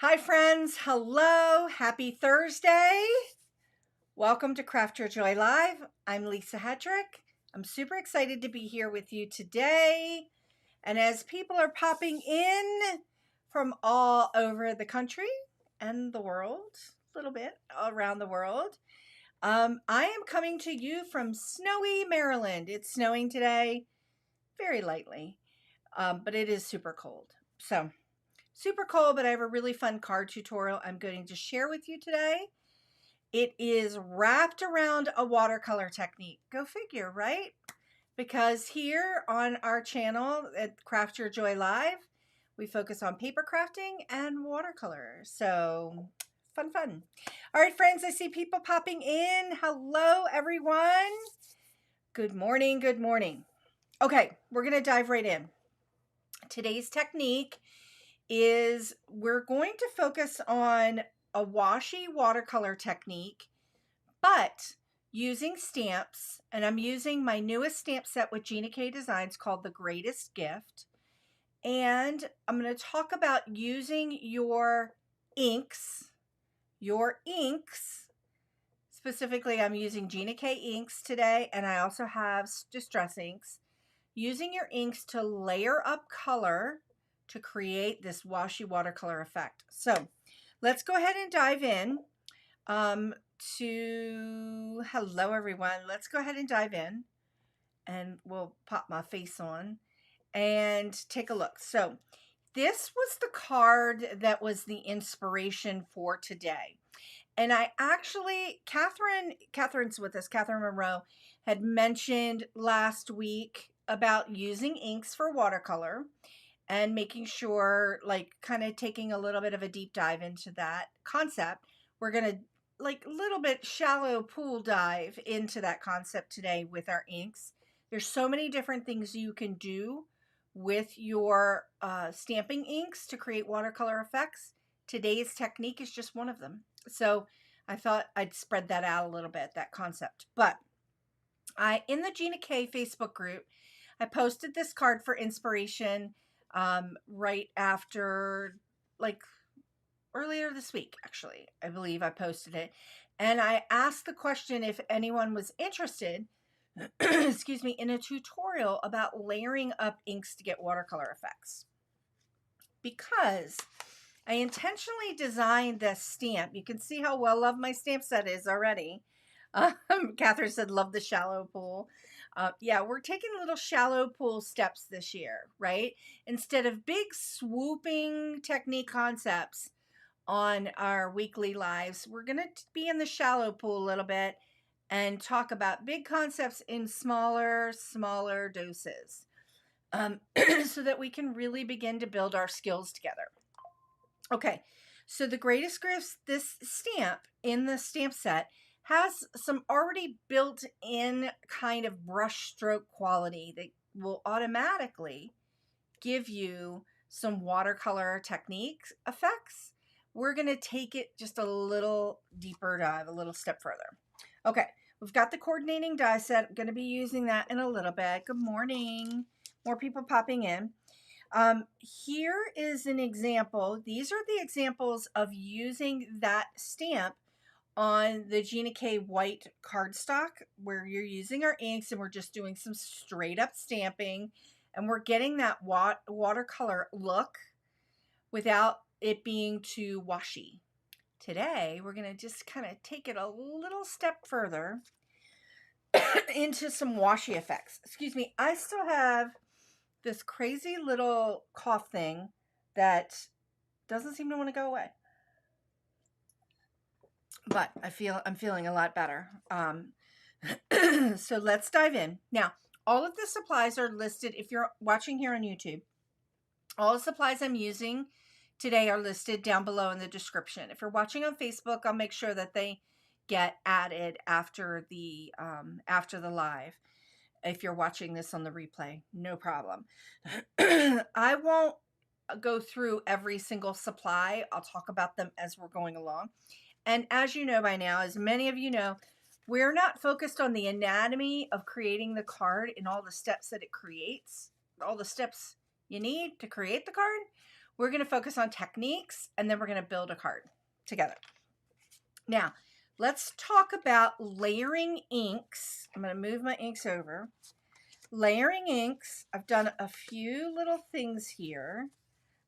Hi friends, hello, happy Thursday. Welcome to Craft Your Joy Live. I'm Lisa Hetrick. I'm super excited to be here with you today. And as people are popping in from all over the country and the world, a little bit around the world, I am coming to you from snowy Maryland. It's snowing today, very lightly, but it is super cold. So super cold, but I have a really fun card tutorial I'm going to share with you today. It is wrapped around a watercolor technique. Go figure, right? Because here on our channel at Craft Your Joy Live, we focus on paper crafting and watercolor. So fun. All right, friends, I see people popping in. Hello, everyone. Good morning. Okay, we're going to dive right in. Today's technique is we're going to focus on a washy watercolor technique, but using stamps, and I'm using my newest stamp set with Gina K Designs called The Greatest Gift. And I'm going to talk about using your inks. Specifically, I'm using Gina K inks today, and I also have Distress inks. Using your inks to layer up color to create this washy watercolor effect. So let's go ahead and dive in hello everyone. Let's go ahead and dive in and we'll pop my face on and take a look. So this was the card that was the inspiration for today. And I actually, Catherine's with us, Catherine Monroe, had mentioned last week about using inks for watercolor and making sure, like, kind of taking a little bit of a deep dive into that concept. We're going to, like, a little bit shallow pool dive into that concept today with our inks. There's so many different things you can do with your stamping inks to create watercolor effects. Today's technique is just one of them. So I thought I'd spread that out a little bit, that concept. But in the Gina K Facebook group, I posted this card for inspiration right after, like, earlier this week, actually. I believe I posted it. And I asked the question if anyone was interested, excuse me, in a tutorial about layering up inks to get watercolor effects. Because I intentionally designed this stamp. You can see how well loved my stamp set is already. Catherine said, love the shallow pool. Yeah, we're taking little shallow pool steps this year, right? Instead of big swooping technique concepts on our weekly lives, we're going to be in the shallow pool a little bit and talk about big concepts in smaller doses so that we can really begin to build our skills together. Okay, so the Greatest Gifts, this stamp in the stamp set has some already built-in kind of brush stroke quality that will automatically give you some watercolor techniques effects. We're going to take it just a little deeper dive, a little step further. Okay, we've got the coordinating die set. I'm going to be using that in a little bit. Good morning. More people popping in. Here is an example. These are the examples of using that stamp on the Gina K white cardstock, where you're using our inks and we're just doing some straight up stamping, and we're getting that watercolor look without it being too washy. Today, we're going to just kind of take it a little step further into some washy effects. Excuse me, I still have this crazy little cough thing that doesn't seem to want to go away. But I'm feeling a lot better. So let's dive in. Now, all of the supplies are listed. If you're watching here on YouTube, all the supplies I'm using today are listed down below in the description. If you're watching on Facebook, I'll make sure that they get added after the live. If you're watching this on the replay, no problem. I won't go through every single supply. I'll talk about them as we're going along. And as you know by now, as many of you know, we're not focused on the anatomy of creating the card and all the steps that it creates, all the steps you need to create the card. We're going to focus on techniques, and then we're going to build a card together. Now, let's talk about layering inks. I'm going to move my inks over. Layering inks, I've done a few little things here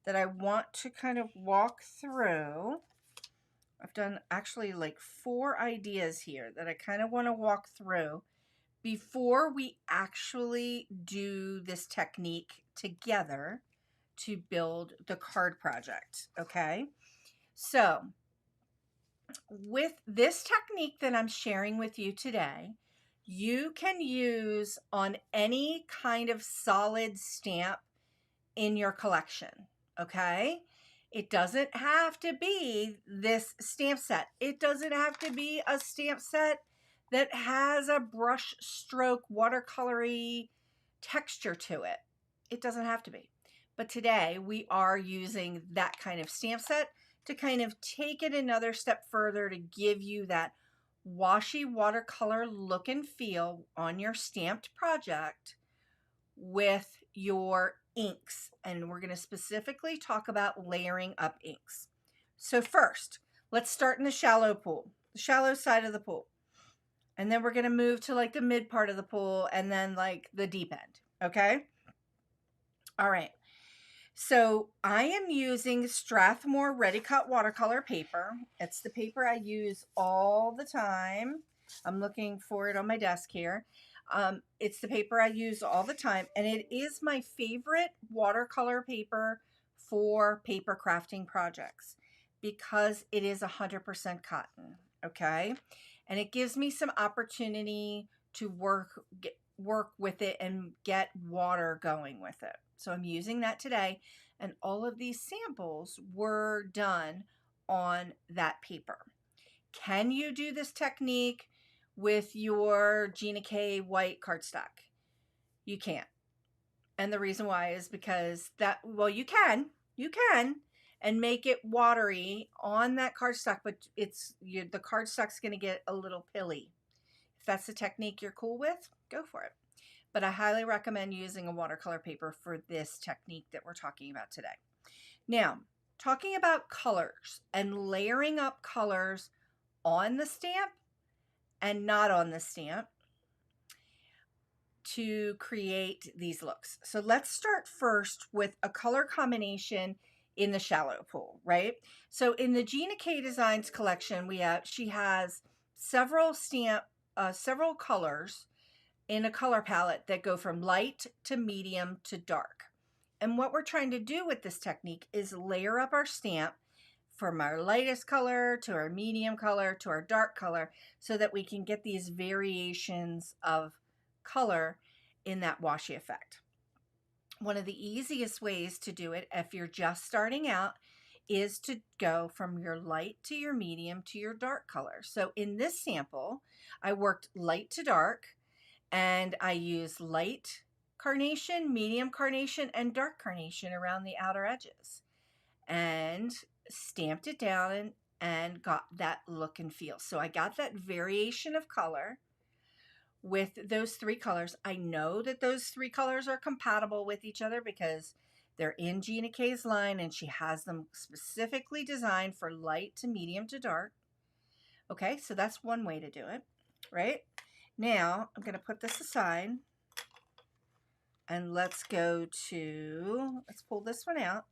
that I want to kind of walk through. I've done actually like 4 ideas here that I kind of want to walk through before we actually do this technique together to build the card project, okay? So, with this technique that I'm sharing with you today, you can use on any kind of solid stamp in your collection, okay? It doesn't have to be this stamp set. It doesn't have to be a stamp set that has a brush stroke watercolory texture to it. It doesn't have to be. But today we are using that kind of stamp set to kind of take it another step further to give you that washy watercolor look and feel on your stamped project with your inks. And we're going to specifically talk about layering up inks. So first, let's start in the shallow pool, the shallow side of the pool. And then we're going to move to like the mid part of the pool and then like the deep end. Okay. All right. So I am using Strathmore Ready Cut watercolor paper. It's the paper I use all the time. I'm looking for it on my desk here. It's the paper I use all the time, and it is my favorite watercolor paper for paper crafting projects because it is 100% cotton, okay? And it gives me some opportunity to work with it and get water going with it. So I'm using that today, and all of these samples were done on that paper. Can you do this technique with your Gina K white cardstock? You can't. And the reason why is because you can, and make it watery on that cardstock, but the cardstock's going to get a little pilly. If that's the technique you're cool with, go for it. But I highly recommend using a watercolor paper for this technique that we're talking about today. Now, talking about colors and layering up colors on the stamp and not on the stamp to create these looks. So let's start first with a color combination in the shallow pool, right? So in the Gina K Designs collection, she has several colors in a color palette that go from light to medium to dark. And what we're trying to do with this technique is layer up our stamp from our lightest color to our medium color to our dark color so that we can get these variations of color in that washi effect. One of the easiest ways to do it if you're just starting out is to go from your light to your medium to your dark color. So in this sample, I worked light to dark, and I used light carnation, medium carnation, and dark carnation around the outer edges, and stamped it down and got that look and feel. So I got that variation of color with those 3 colors. I know that those 3 colors are compatible with each other because they're in Gina K's line and she has them specifically designed for light to medium to dark. Okay, so that's one way to do it, right? Now I'm going to put this aside and let's pull this one out,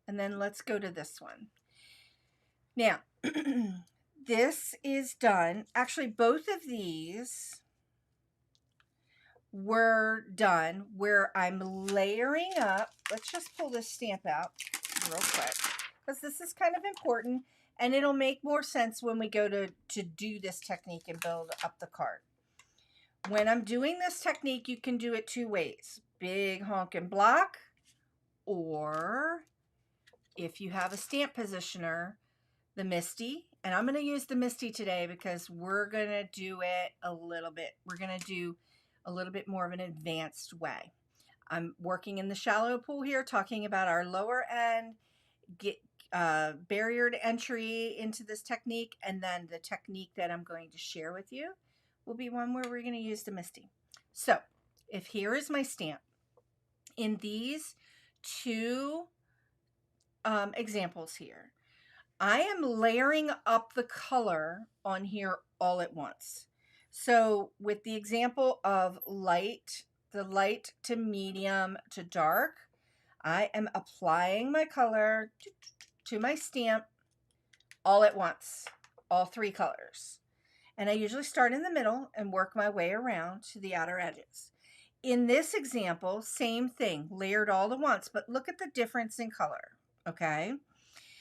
and then let's go to this one. Now, this is done. Actually, both of these were done where I'm layering up. Let's just pull this stamp out real quick because this is kind of important, and it'll make more sense when we go to do this technique and build up the card. When I'm doing this technique, you can do it 2 ways. Big honkin' block, or if you have a stamp positioner, the Misti. And I'm going to use the Misti today because we're going to do it we're going to do a little bit more of an advanced way. I'm working in the shallow pool here, talking about our lower end, barrier to entry into this technique, and then the technique that I'm going to share with you will be one where we're going to use the Misti. So if here is my stamp, in these 2 examples here. I am layering up the color on here all at once. So with the example of light, the light to medium to dark, I am applying my color to my stamp all at once, all three colors. And I usually start in the middle and work my way around to the outer edges. In this example, same thing, layered all at once, but look at the difference in color, okay?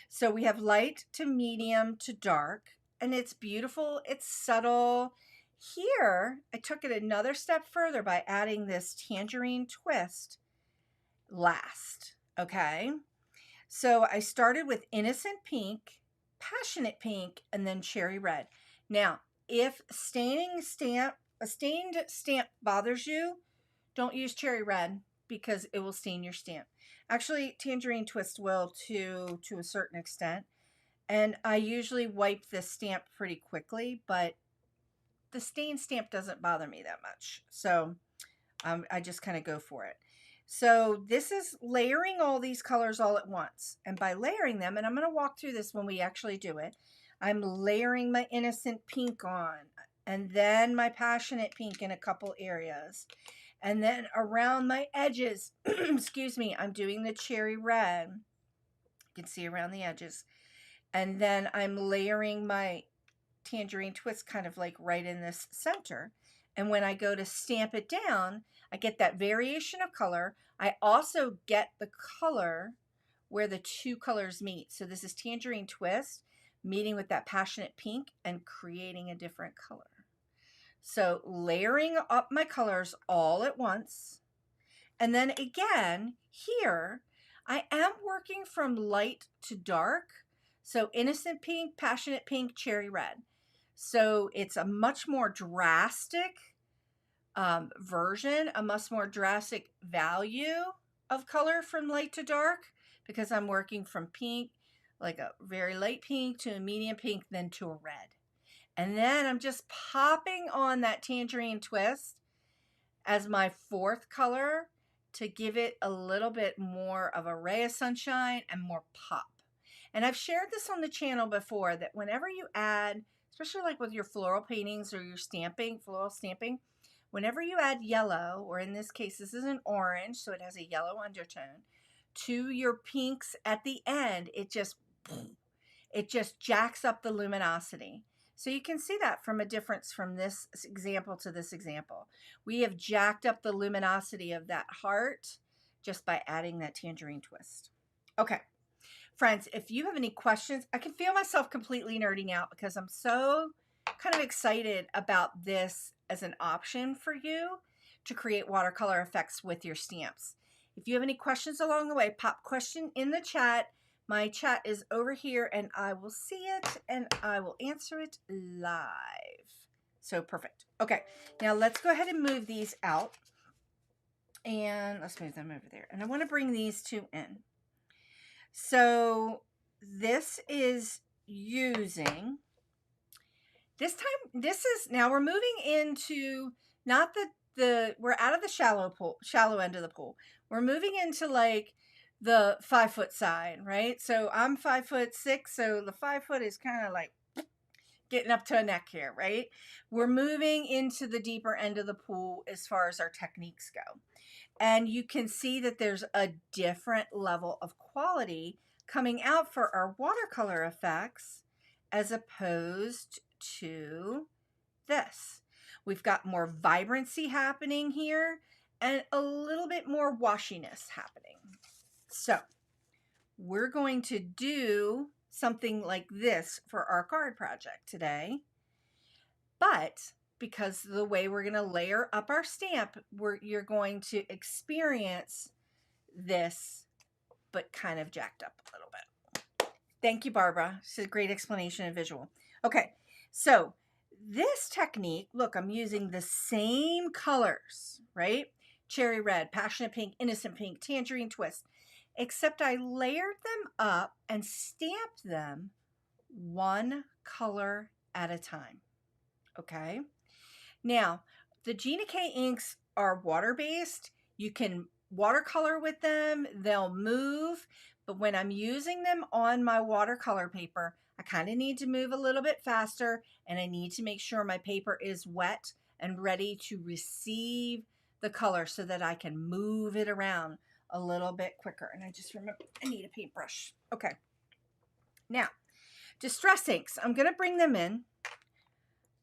So we have light to medium to dark, and it's beautiful, it's subtle. Here, I took it another step further by adding this tangerine twist last, okay? So I started with innocent pink, passionate pink, and then cherry red. Now, if a stained stamp bothers you, don't use cherry red because it will stain your stamp. Actually, tangerine twist will to a certain extent. And I usually wipe this stamp pretty quickly, but the stained stamp doesn't bother me that much. So I just kind of go for it. So this is layering all these colors all at once. And by layering them, and I'm going to walk through this when we actually do it, I'm layering my innocent pink on, and then my passionate pink in a couple areas. And then around my edges, excuse me, I'm doing the cherry red. You can see around the edges. And then I'm layering my tangerine twist kind of like right in this center. And when I go to stamp it down, I get that variation of color. I also get the color where the two colors meet. So this is tangerine twist meeting with that passionate pink and creating a different color. So layering up my colors all at once. And then again, here, I am working from light to dark. So innocent pink, passionate pink, cherry red. So it's a much more drastic version, a much more drastic value of color from light to dark, because I'm working from pink, like a very light pink, to a medium pink, then to a red. And then I'm just popping on that tangerine twist as my fourth color to give it a little bit more of a ray of sunshine and more pop. And I've shared this on the channel before, that whenever you add, especially like with your floral paintings or your stamping, floral stamping, whenever you add yellow, or in this case, this is an orange, so it has a yellow undertone, to your pinks at the end, it just jacks up the luminosity. So you can see that from a difference from this example to this example. We have jacked up the luminosity of that heart just by adding that tangerine twist. Okay, friends, if you have any questions, I can feel myself completely nerding out because I'm so kind of excited about this as an option for you to create watercolor effects with your stamps. If you have any questions along the way, pop question in the chat. My chat is over here and I will see it and I will answer it live. So perfect. Okay, now let's go ahead and move these out. And let's move them over there. And I want to bring these two in. So this is using, this time, now we're moving into, not we're out of the shallow end of the pool. We're moving into like the 5 foot side, right? So I'm 5'6", so the 5 foot is kind of like getting up to a neck here, right? We're moving into the deeper end of the pool as far as our techniques go. And you can see that there's a different level of quality coming out for our watercolor effects as opposed to this. We've got more vibrancy happening here and a little bit more washiness happening. So we're going to do something like this for our card project today. But because of the way we're going to layer up our stamp, you're going to experience this, but kind of jacked up a little bit. Thank you, Barbara. It's a great explanation and visual. Okay, so this technique, look, I'm using the same colors, right? Cherry red, passionate pink, innocent pink, tangerine twist, except I layered them up and stamped them one color at a time. Okay. Now, the Gina K inks are water-based. You can watercolor with them. They'll move, But when I'm using them on my watercolor paper, I kind of need to move a little bit faster, and I need to make sure my paper is wet and ready to receive the color so that I can move it around a little bit quicker. And I just remember I need a paintbrush. Okay. Now, distress inks. I'm going to bring them in.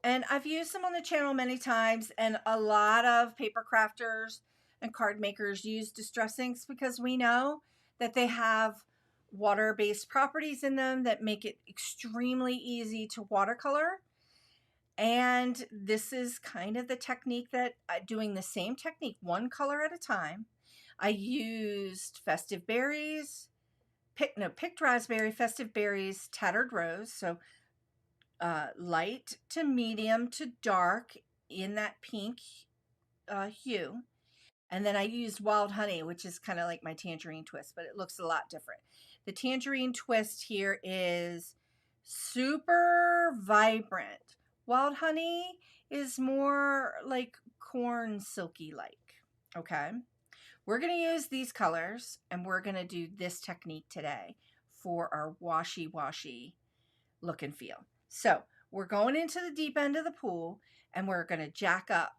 And I've used them on the channel many times, and a lot of paper crafters and card makers use distress inks because we know that they have water-based properties in them that make it extremely easy to watercolor. And this is kind of the technique that doing the same technique, one color at a time. I used Festive Berries, picked raspberry, Festive Berries, Tattered Rose. So light to medium to dark in that pink hue. And then I used Wild Honey, which is kind of like my Tangerine twist, but it looks a lot different. The Tangerine twist here is super vibrant. Wild Honey is more like corn silky like. Okay. We're going to use these colors, and we're going to do this technique today for our washy look and feel. So we're going into the deep end of the pool, and we're going to jack up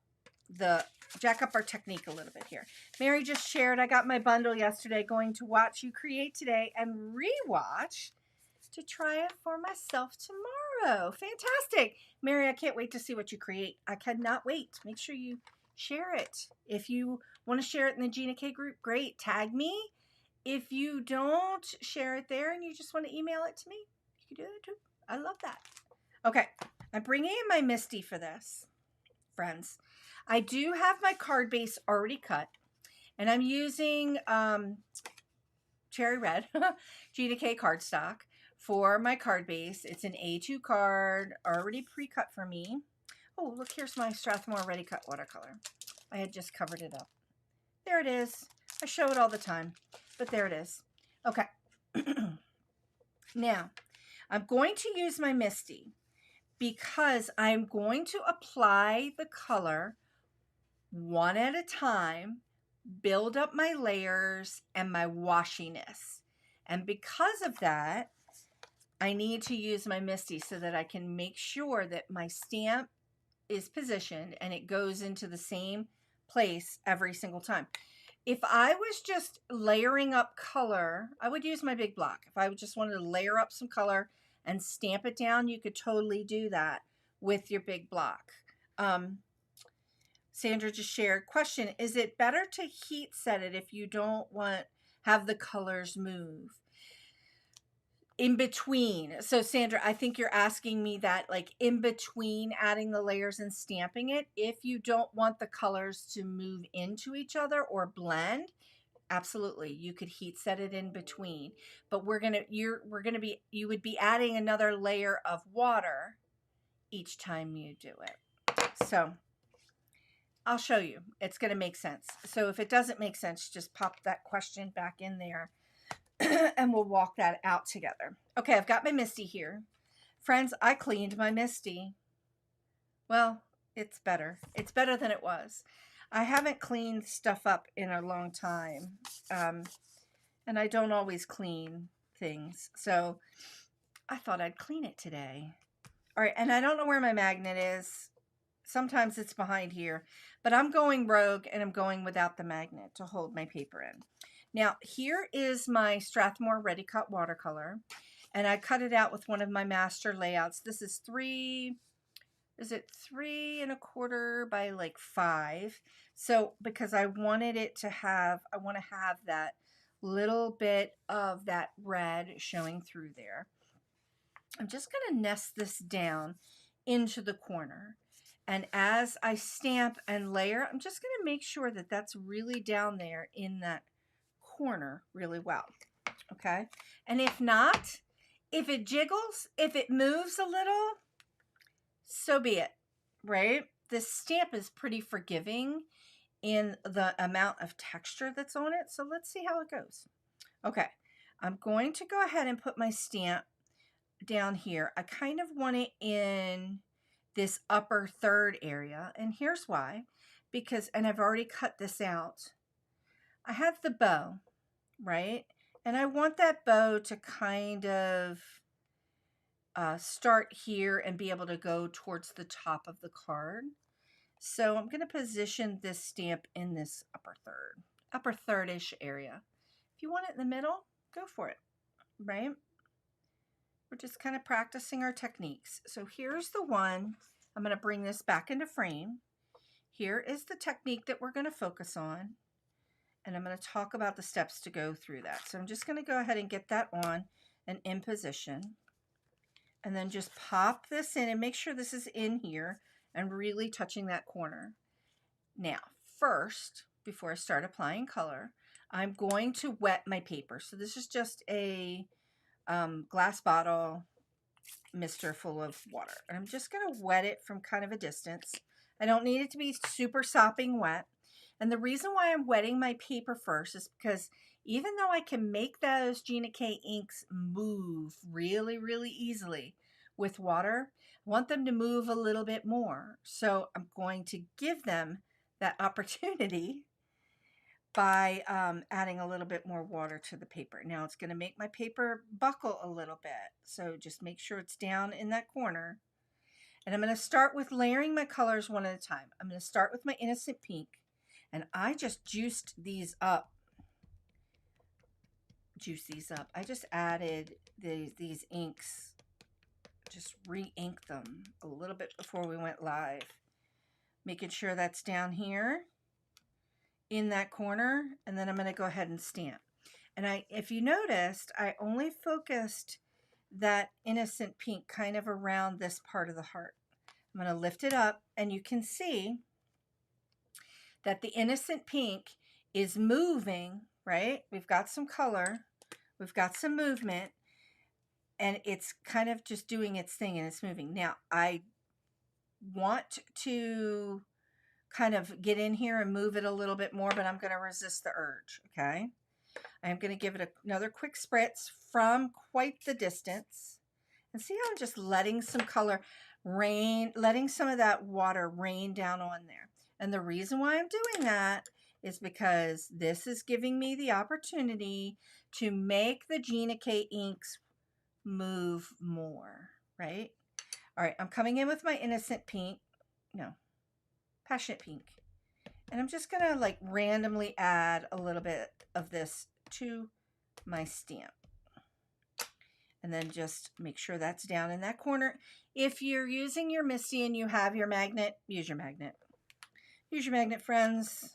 our technique a little bit here. Mary just shared, I got my bundle yesterday, going to watch you create today and rewatch to try it for myself tomorrow. Fantastic. Mary, I can't wait to see what you create. I cannot wait. Make sure you share it. If you want to share it in the Gina K group, great. Tag me. If you don't share it there and you just want to email it to me, you can do that too. I love that. Okay, I'm bringing in my Misti for this, friends. I do have my card base already cut, and I'm using Cherry Red Gina K cardstock for my card base. It's an A2 card, already pre-cut for me. Oh, look, here's my Strathmore Ready Cut watercolor. I had just covered it up. There it is. I show it all the time, but there it is. Okay. Now, I'm going to use my Misti because I'm going to apply the color one at a time, build up my layers and my washiness. And because of that, I need to use my Misti so that I can make sure that my stamp is positioned and it goes into the same place every single time. If I was just layering up color, I would use my big block. If I just wanted to layer up some color and stamp it down, you could totally do that with your big block. Sandra just shared, question, is it better to heat set it if you don't have the colors move in between? So Sandra, I think you're asking me that, like, in between adding the layers and stamping it, if you don't want the colors to move into each other or blend, absolutely, you could heat set it in between. But you would be adding another layer of water each time you do it. So I'll show you. It's going to make sense. So if it doesn't make sense, just pop that question back in there and we'll walk that out together. Okay, I've got my Misti here. Friends, I cleaned my Misti. Well, it's better. It's better than it was. I haven't cleaned stuff up in a long time. And I don't always clean things. So I thought I'd clean it today. All right, and I don't know where my magnet is. Sometimes it's behind here, but I'm going rogue and I'm going without the magnet to hold my paper in. Now, here is my Strathmore Ready Cut watercolor, and I cut it out with one of my master layouts. This is 3 3¼ by like 5. So because I wanted it to have, I want to have that little bit of that red showing through there. I'm just going to nest this down into the corner. And as I stamp and layer, I'm just going to make sure that that's really down there in that corner really well. Okay. And if not, if it jiggles, if it moves a little, so be it, right? This stamp is pretty forgiving in the amount of texture that's on it. So let's see how it goes. Okay. I'm going to go ahead and put my stamp down here. I kind of want it in this upper third area, and here's why. And I've already cut this out. I have the bow, right? And I want that bow to kind of start here and be able to go towards the top of the card. So I'm going to position this stamp in this upper third-ish area. If you want it in the middle, go for it, right? We're just kind of practicing our techniques. So here's the one. I'm going to bring this back into frame. Here is the technique that we're going to focus on. And I'm going to talk about the steps to go through that. So I'm just going to go ahead and get that on and in position. And then just pop this in and make sure this is in here and really touching that corner. Now, first, before I start applying color, I'm going to wet my paper. So this is just a glass bottle mister full of water. And I'm just going to wet it from kind of a distance. I don't need it to be super sopping wet. And the reason why I'm wetting my paper first is because even though I can make those Gina K inks move really, really easily with water, I want them to move a little bit more. So I'm going to give them that opportunity by adding a little bit more water to the paper. Now it's going to make my paper buckle a little bit. So just make sure it's down in that corner. And I'm going to start with layering my colors one at a time. I'm going to start with my Innocent Pink. And I just juiced these up. I just added these inks. Just re-inked them a little bit before we went live. Making sure that's down here in that corner. And then I'm going to go ahead and stamp. And if you noticed, I only focused that Innocent Pink kind of around this part of the heart. I'm going to lift it up and you can see that the Innocent Pink is moving, right? We've got some color, we've got some movement, and it's kind of just doing its thing and it's moving. Now, I want to kind of get in here and move it a little bit more, but I'm going to resist the urge, okay? I'm going to give it another quick spritz from quite the distance. And see how I'm just letting some color rain, letting some of that water rain down on there. And the reason why I'm doing that is because this is giving me the opportunity to make the Gina K inks move more, right? All right, I'm coming in with my Innocent Pink, no, Passionate Pink. And I'm just gonna like randomly add a little bit of this to my stamp. And then just make sure that's down in that corner. If you're using your Misti and you have your magnet, use your magnet. Use your magnet, friends.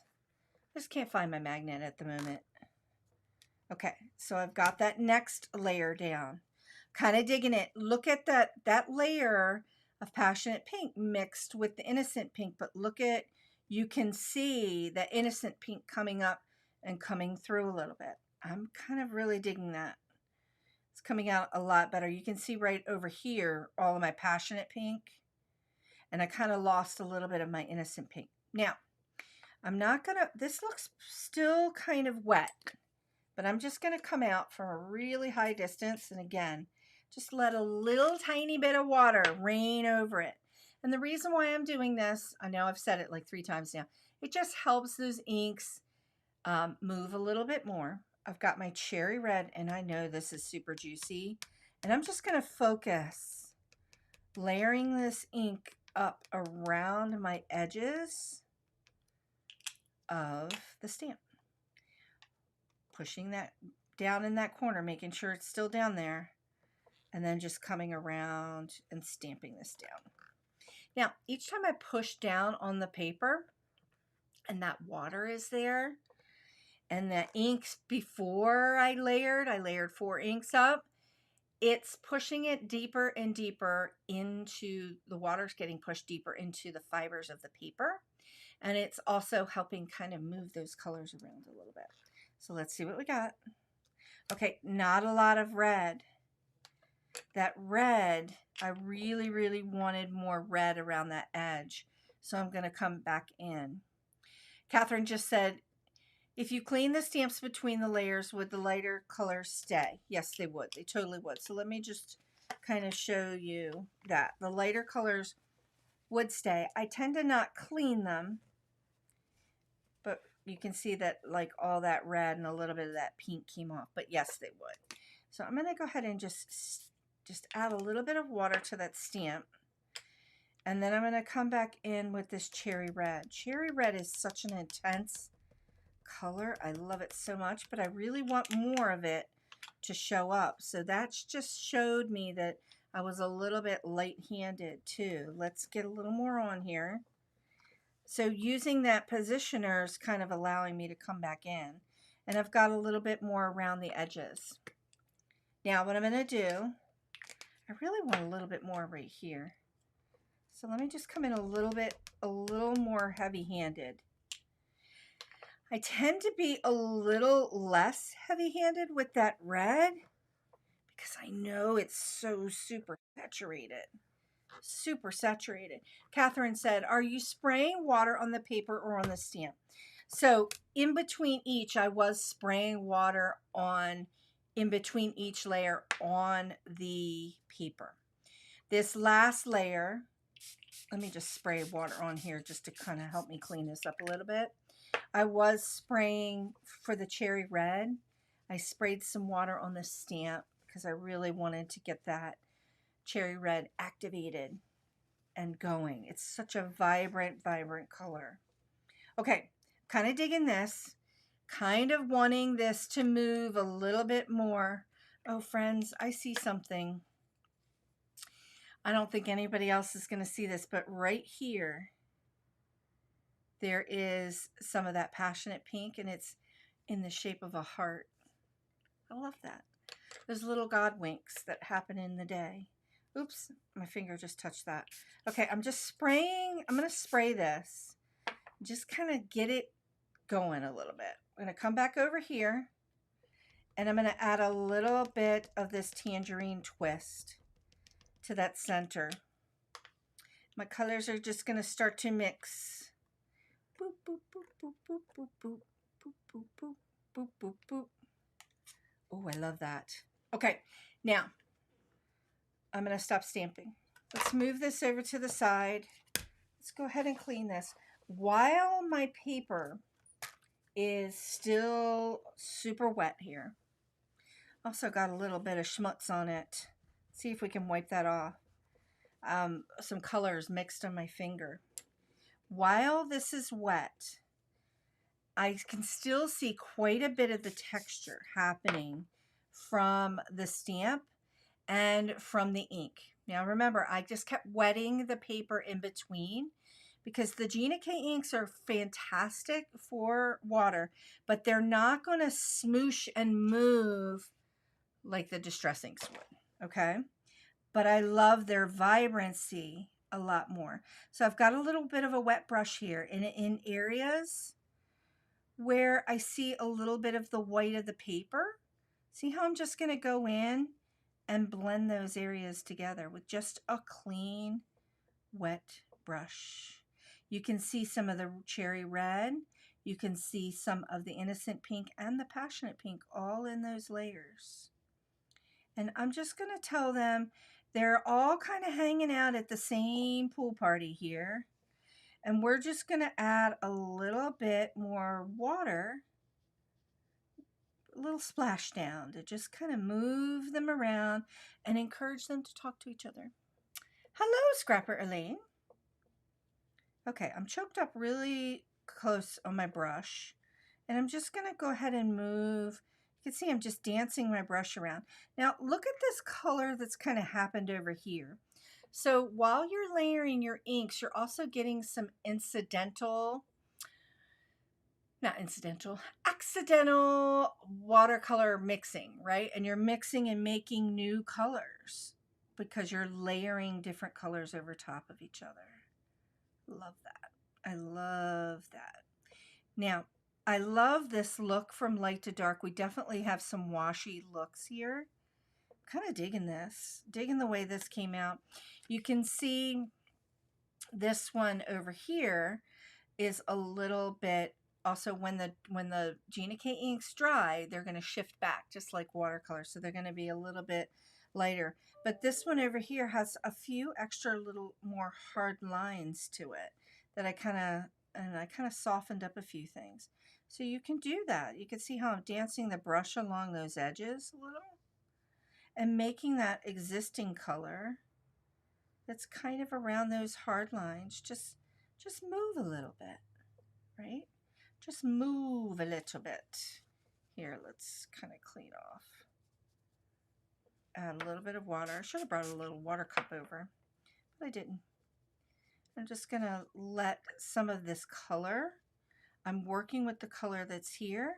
I just can't find my magnet at the moment. Okay, so I've got that next layer down. Kind of digging it. Look at that layer of Passionate Pink mixed with the Innocent Pink, but look at, you can see the Innocent Pink coming up and coming through a little bit. I'm kind of really digging that. It's coming out a lot better. You can see right over here all of my Passionate Pink, and I kind of lost a little bit of my Innocent Pink. Now, I'm not gonna, this looks still kind of wet, but I'm just gonna come out from a really high distance, and again, just let a little tiny bit of water rain over it. And the reason why I'm doing this, I know I've said it like 3 times now, it just helps those inks move a little bit more. I've got my cherry red, and I know this is super juicy, and I'm just gonna focus layering this ink up around my edges of the stamp, pushing that down in that corner, making sure it's still down there, and then just coming around and stamping this down. Now, each time I push down on the paper and that water is there, and the inks before I layered 4 inks up, it's pushing it deeper and deeper into, the water's getting pushed deeper into the fibers of the paper. And it's also helping kind of move those colors around a little bit. So let's see what we got. Okay, not a lot of red. That red, I really, really wanted more red around that edge. So I'm going to come back in. Catherine just said, if you clean the stamps between the layers, would the lighter colors stay? Yes, they would. They totally would. So let me just kind of show you that. The lighter colors would stay. I tend to not clean them, but you can see that like all that red and a little bit of that pink came off, but yes, they would. So I'm going to go ahead and just add a little bit of water to that stamp. And then I'm going to come back in with this cherry red. Cherry red is such an intense color. I love it so much, but I really want more of it to show up. So that's just showed me that I was a little bit light-handed too. Let's get a little more on here. So using that positioner is kind of allowing me to come back in. And I've got a little bit more around the edges. Now what I'm going to do, I really want a little bit more right here. So let me just come in a little more heavy-handed. I tend to be a little less heavy-handed with that red because I know it's so super saturated. Super saturated. Catherine said, are you spraying water on the paper or on the stamp? So in between each, I was spraying water on, in between each layer on the paper. This last layer, let me just spray water on here just to kind of help me clean this up a little bit. I was spraying for the cherry red. I sprayed some water on the stamp because I really wanted to get that cherry red activated and going. It's such a vibrant, vibrant color. Okay, kind of digging this, kind of wanting this to move a little bit more. Oh, friends, I see something. I don't think anybody else is going to see this, but right here, there is some of that passionate pink, and it's in the shape of a heart. I love that. Those little God winks that happen in the day. Oops, my finger just touched that. Okay, I'm just spraying. I'm going to spray this. Just kind of get it going a little bit. I'm going to come back over here, and I'm going to add a little bit of this tangerine twist to that center. My colors are just going to start to mix. Boop, boop, boop, boop, boop, boop, boop, boop, boop, boop, boop, boop, boop. Oh, I love that. Okay, now I'm going to stop stamping. Let's move this over to the side. Let's go ahead and clean this. While my paper is still super wet here, also got a little bit of schmutz on it. See if we can wipe that off. Some colors mixed on my finger. While this is wet, I can still see quite a bit of the texture happening from the stamp and from the ink. Now remember, I just kept wetting the paper in between because the Gina K inks are fantastic for water, but they're not going to smoosh and move like the Distress inks would, okay? But I love their vibrancy a lot more. So I've got a little bit of a wet brush here, and in areas where I see a little bit of the white of the paper, see how I'm just going to go in and blend those areas together with just a clean, wet brush. You can see some of the cherry red. You can see some of the innocent pink and the passionate pink all in those layers. And I'm just going to tell them they're all kind of hanging out at the same pool party here. And we're just going to add a little bit more water, a little splash down to just kind of move them around and encourage them to talk to each other. Hello, Scrapper Elaine. Okay, I'm choked up really close on my brush, and I'm just going to go ahead and move. You can see I'm just dancing my brush around. Now look at this color that's kind of happened over here. So while you're layering your inks, you're also getting some accidental watercolor mixing, right? And you're mixing and making new colors because you're layering different colors over top of each other. Love that. I love that. Now, I love this look from light to dark. We definitely have some washy looks here. Kind of digging this, digging the way this came out. You can see this one over here is a little bit, also when the Gina K inks dry, they're going to shift back just like watercolor. So they're going to be a little bit lighter. But this one over here has a few extra little more hard lines to it that I kind of softened up a few things. So you can do that. You can see how I'm dancing the brush along those edges a little and making that existing color that's kind of around those hard lines. Just move a little bit, right? Just move a little bit. Here, let's kind of clean off. Add a little bit of water. I should have brought a little water cup over, but I didn't. I'm just gonna let some of this color, I'm working with the color that's here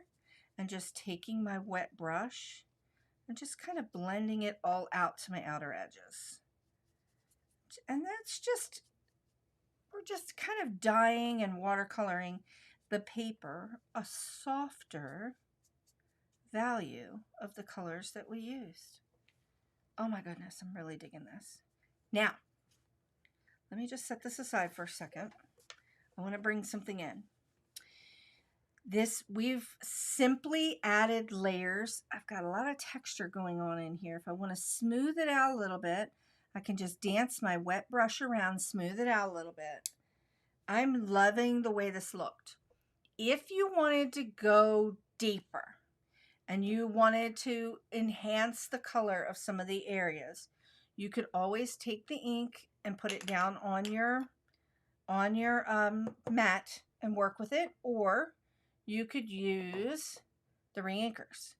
and just taking my wet brush and just kind of blending it all out to my outer edges. And that's just, we're just kind of dyeing and watercoloring the paper a softer value of the colors that we used. Oh my goodness, I'm really digging this. Now, let me just set this aside for a second. I want to bring something in. This, we've simply added layers. I've got a lot of texture going on in here. If I want to smooth it out a little bit, I can just dance my wet brush around, smooth it out a little bit. I'm loving the way this looked. If you wanted to go deeper and you wanted to enhance the color of some of the areas, you could always take the ink and put it down on your mat and work with it, or you could use the reinkers.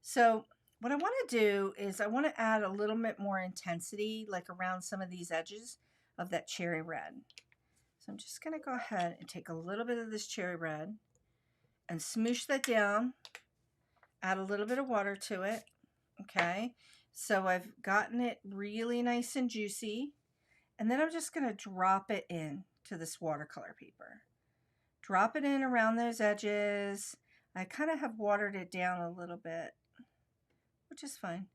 So what I want to do is I want to add a little bit more intensity, like around some of these edges of that cherry red. So I'm just going to go ahead and take a little bit of this cherry red and smoosh that down, add a little bit of water to it. Okay, so I've gotten it really nice and juicy, and then I'm just going to drop it in to this watercolor paper. Drop it in around those edges. I kind of have watered it down a little bit, which is fine.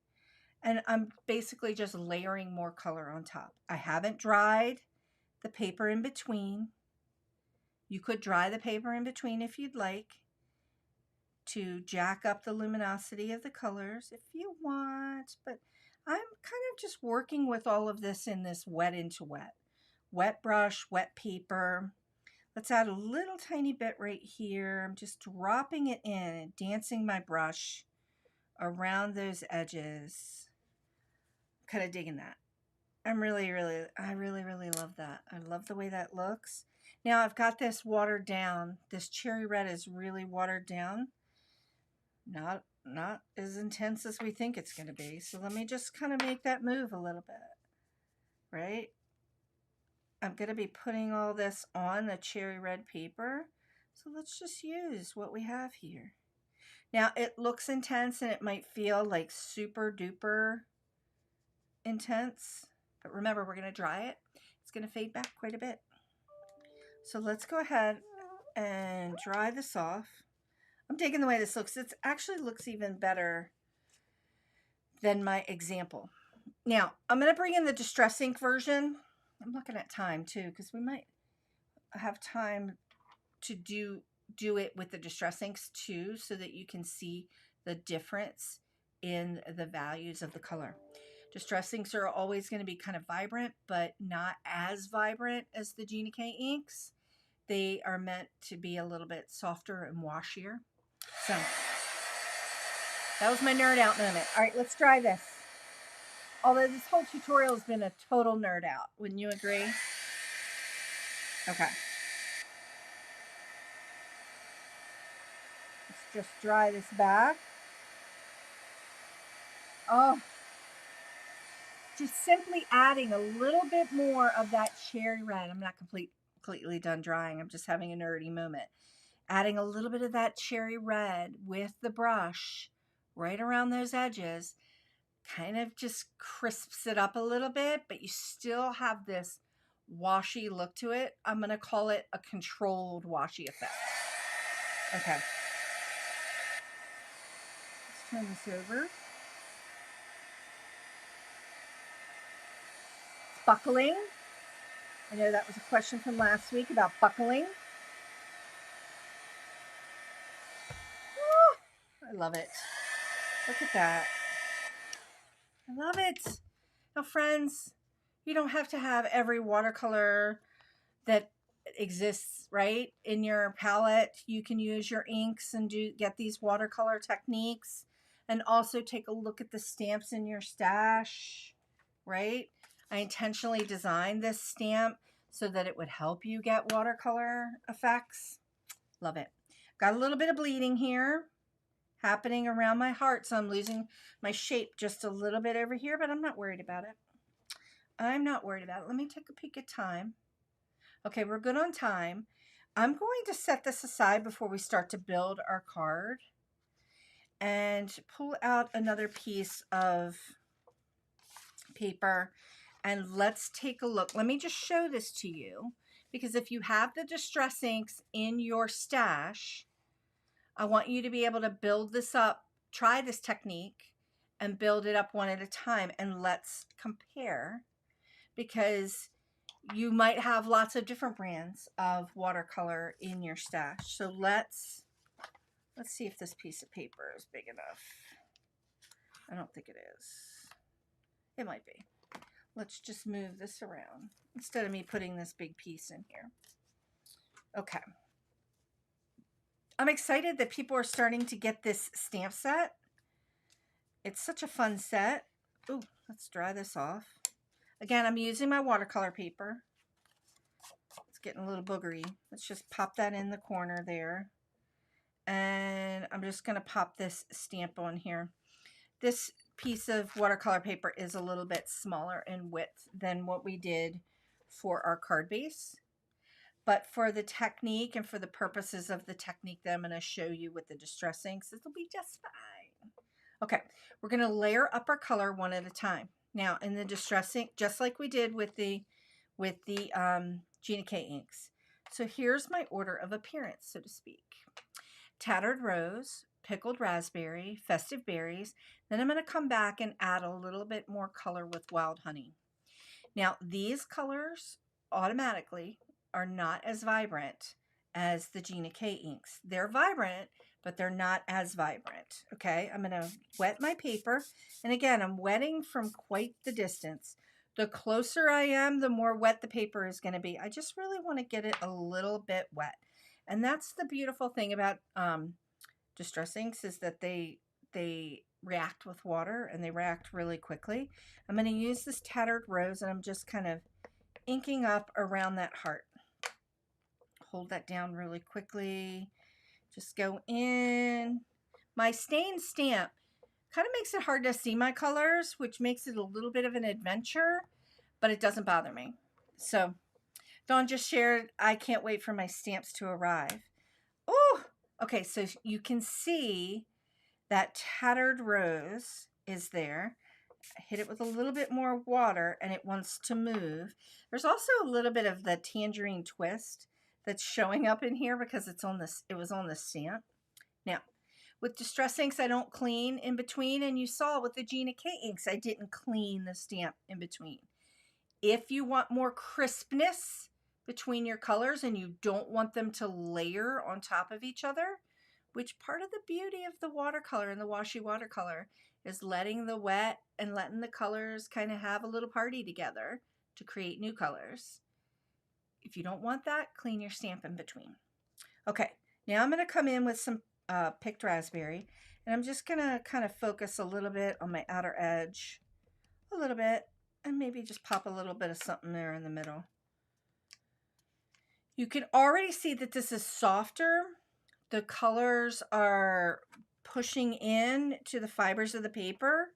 And I'm basically just layering more color on top. I haven't dried the paper in between. You could dry the paper in between if you'd like to jack up the luminosity of the colors if you want, but I'm kind of just working with all of this in this wet into wet. Wet brush, wet paper. Let's add a little tiny bit right here. I'm just dropping it in and dancing my brush around those edges. Kind of digging that. I really love that. I love the way that looks. Now I've got this watered down. This cherry red is really watered down. Not as intense as we think it's going to be. So let me just kind of make that move a little bit, right? I'm going to be putting all this on the cherry red paper. So let's just use what we have here. Now it looks intense and it might feel like super duper intense, but remember, we're going to dry it. It's going to fade back quite a bit. So let's go ahead and dry this off. I'm digging the way this looks. It actually looks even better than my example. Now, I'm going to bring in the Distress Ink version. I'm looking at time too, because we might have time to do it with the Distress Inks too, so that you can see the difference in the values of the color. Distress Inks are always going to be kind of vibrant, but not as vibrant as the Gina K inks. They are meant to be a little bit softer and washier. So that was my nerd out moment. All right, let's try this. Although this whole tutorial has been a total nerd out. Wouldn't you agree? Okay. Let's just dry this back. Oh, just simply adding a little bit more of that cherry red. I'm not completely done drying. I'm just having a nerdy moment. Adding a little bit of that cherry red with the brush right around those edges kind of just crisps it up a little bit, but you still have this washy look to it. I'm going to call it a controlled washy effect. Okay. Let's turn this over. Buckling. I know that was a question from last week about buckling. Oh, I love it. Look at that. I love it. Now, friends, you don't have to have every watercolor that exists, right, in your palette. You can use your inks and get these watercolor techniques, and also take a look at the stamps in your stash, right? I intentionally designed this stamp so that it would help you get watercolor effects. Love it. Got a little bit of bleeding here happening around my heart, so I'm losing my shape just a little bit over here, but I'm not worried about it. I'm not worried about it. Let me take a peek at time. Okay, we're good on time. I'm going to set this aside before we start to build our card and pull out another piece of paper, and let's take a look. Let me just show this to you, because if you have the distress inks in your stash, I want you to be able to build this up, try this technique and build it up one at a time, and let's compare, because you might have lots of different brands of watercolor in your stash. So let's see if this piece of paper is big enough. I don't think it is. It might be. Let's just move this around instead of me putting this big piece in here. Okay. I'm excited that people are starting to get this stamp set. It's such a fun set. Ooh, let's dry this off. Again, I'm using my watercolor paper. It's getting a little boogery. Let's just pop that in the corner there. And I'm just going to pop this stamp on here. This piece of watercolor paper is a little bit smaller in width than what we did for our card base. But for the technique and for the purposes of the technique that I'm going to show you with the distress inks, this will be just fine. Okay, we're going to layer up our color one at a time. Now, in the distress ink, just like we did with the Gina K inks. So here's my order of appearance, so to speak. Tattered Rose, Pickled Raspberry, Festive Berries. Then I'm going to come back and add a little bit more color with Wild Honey. Now, these colors automatically are not as vibrant as the Gina K inks. They're vibrant, but they're not as vibrant. Okay, I'm going to wet my paper. And again, I'm wetting from quite the distance. The closer I am, the more wet the paper is going to be. I just really want to get it a little bit wet. And that's the beautiful thing about distress inks, is that they react with water, and they react really quickly. I'm going to use this Tattered Rose, and I'm just kind of inking up around that heart. Hold that down really quickly. Just go in. My stained stamp kind of makes it hard to see my colors, which makes it a little bit of an adventure, but it doesn't bother me. So Dawn just shared, I can't wait for my stamps to arrive. Oh, okay, so you can see that Tattered Rose is there. I hit it with a little bit more water and it wants to move. There's also a little bit of the Tangerine twist that's showing up in here because it's on this, it was on the stamp. Now, with distress inks, I don't clean in between, and you saw with the Gina K inks, I didn't clean the stamp in between. If you want more crispness between your colors and you don't want them to layer on top of each other, which part of the beauty of the watercolor and the washy watercolor is letting the wet and letting the colors kind of have a little party together to create new colors. If you don't want that, clean your stamp in between. Okay, now I'm going to come in with some picked raspberry, and I'm just going to kind of focus a little bit on my outer edge, a little bit, and maybe just pop a little bit of something there in the middle. You can already see that this is softer. The colors are pushing in to the fibers of the paper,